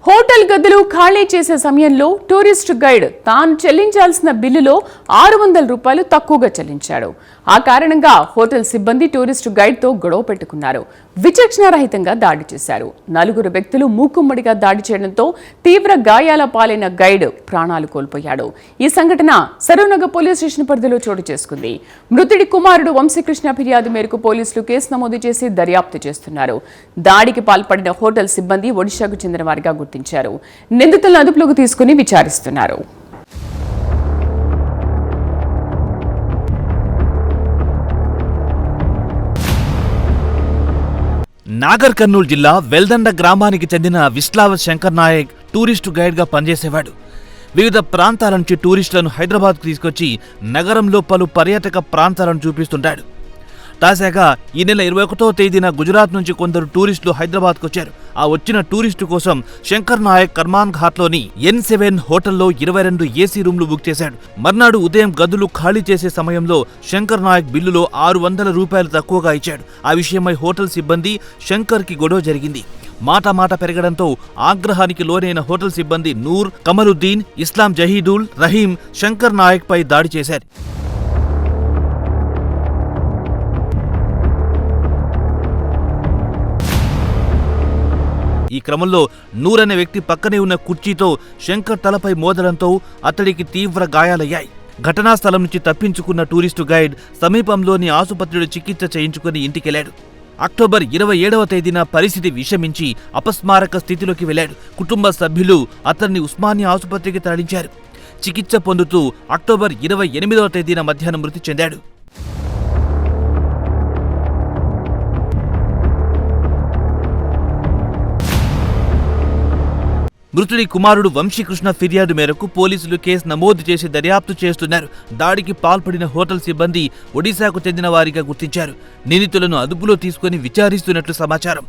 Hotel గదులు ఖాళీ చేసే సమయంలో టూరిస్ట్ గైడ్ తాను చెల్లించాల్సిన బిల్లులో 600 రూపాయలు తక్కువగా చెల్లించాడు. ఆ కారణంగా హోటల్ సిబ్బంది టూరిస్ట్ గైడ్తో గొడవ పెట్టుకున్నారు. విచక్షణారహితంగా దాడి చేశారు. 4 వ్యక్తులు మూకుమ్మడిగా దాడి చేయడంతో తీవ్ర గాయాల పాలైన గైడ్ ప్రాణాలు కోల్పోయాడు. ఈ సంఘటన సరూనగర్ పోలీస్ స్టేషన్ పరిధిలో చోటు చేసుకుంది. మృతుడి కుమారుడు వంశీకృష్ణ ఫిర్యాదు మేరకు పోలీసులు కేసు నమోదు చేసి దర్యాప్తు చేస్తున్నారు. దాడికి పాల్పడిన హోటల్ సిబ్బంది ఒడిశాకు చెందిన వారిగా గుర్తించారు. నిందితులను అదుపులోకి తీసుకుని విచారిస్తున్నారు. నాగర్ కర్నూలు జిల్లా వెల్దండ గ్రామానికి చెందిన విశ్లావ శంకర్ నాయక్ టూరిస్టు గైడ్గా పనిచేసేవాడు. వివిధ ప్రాంతాల నుంచి టూరిస్టులను హైదరాబాద్కు తీసుకొచ్చి నగరంలో పలు పర్యాటక ప్రాంతాలను చూపిస్తుంటాడు. తాజాగా ఈ నెల 21వ తేదీన గుజరాత్ నుంచి కొందరు టూరిస్టులు హైదరాబాద్కు వచ్చారు. ఆ వచ్చిన టూరిస్టు కోసం శంకర్ నాయక్ కర్మాన్ ఘాట్లోని N7 హోటల్లో 22 ఏసీ రూమ్లు బుక్ చేశాడు. మర్నాడు ఉదయం గదులు ఖాళీ చేసే సమయంలో శంకర్ నాయక్ బిల్లులో 600 రూపాయలు తక్కువగా ఇచ్చాడు. ఆ విషయమై హోటల్ సిబ్బంది శంకర్కి గొడవ జరిగింది. మాట పెరగడంతో ఆగ్రహానికి లోనైన హోటల్ సిబ్బంది నూర్, కమరుద్దీన్, ఇస్లాం జహీదుల్, రహీం శంకర్ నాయక్ పై దాడి చేశారు. ఈ క్రమంలో నూర్ అనే వ్యక్తి పక్కనే ఉన్న కుర్చీతో శంకర్ తలపై మోదడంతో అతడికి తీవ్ర గాయాలయ్యాయి. ఘటనా స్థలం నుంచి తప్పించుకున్న టూరిస్టు గైడ్ సమీపంలోని ఆసుపత్రిలో చికిత్స చేయించుకుని ఇంటికెళ్లాడు. అక్టోబర్ 27వ తేదీన పరిస్థితి విషమించి అపస్మారక స్థితిలోకి వెళ్లాడు. కుటుంబ సభ్యులు అతన్ని ఉస్మానియా ఆసుపత్రికి తరలించారు. చికిత్స పొందుతూ అక్టోబర్ 28వ తేదీన మధ్యాహ్నం మృతి చెందాడు. మృతుడి కుమారుడు వంశీకృష్ణ ఫిర్యాదు మేరకు పోలీసులు కేసు నమోదు చేసి దర్యాప్తు చేస్తున్నారు. దాడికి పాల్పడిన హోటల్ సిబ్బంది ఒడిశాకు చెందిన వారిగా గుర్తించారు. నిందితులను అదుపులో తీసుకుని విచారిస్తున్నట్లు సమాచారం.